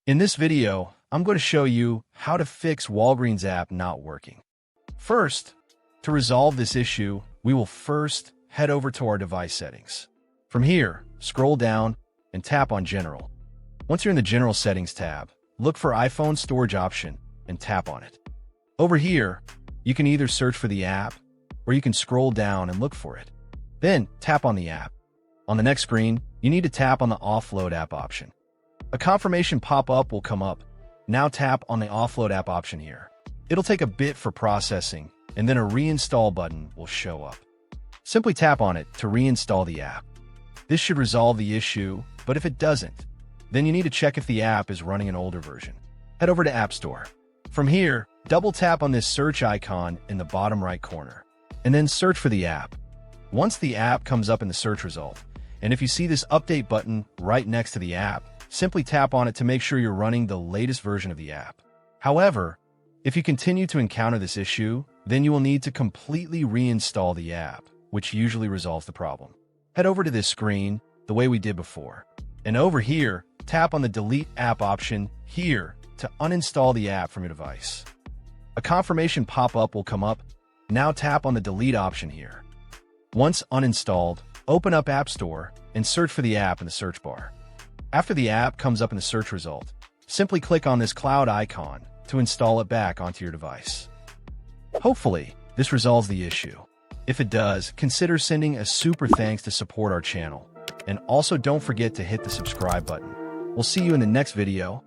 In this video, I'm going to show you how to fix Walgreens app not working. First, to resolve this issue, we will first head over to our device settings. From here, scroll down and tap on General. Once you're in the General Settings tab, look for iPhone Storage option and tap on it. Over here, you can either search for the app or you can scroll down and look for it. Then tap on the app. On the next screen, you need to tap on the Offload app option. A confirmation pop-up will come up. Now tap on the Offload app option here. It'll take a bit for processing, and then a reinstall button will show up. Simply tap on it to reinstall the app. This should resolve the issue, but if it doesn't, then you need to check if the app is running an older version. Head over to App Store. From here, double tap on this search icon in the bottom right corner, and then search for the app. Once the app comes up in the search result, and if you see this update button right next to the app, simply tap on it to make sure you're running the latest version of the app. However, if you continue to encounter this issue, then you will need to completely reinstall the app, which usually resolves the problem. Head over to this screen the way we did before, and over here, tap on the Delete App option here to uninstall the app from your device. A confirmation pop-up will come up. Now tap on the Delete option here. Once uninstalled, open up App Store and search for the app in the search bar. After the app comes up in the search result, simply click on this cloud icon to install it back onto your device. Hopefully, this resolves the issue. If it does, consider sending a super thanks to support our channel. And also don't forget to hit the subscribe button. We'll see you in the next video.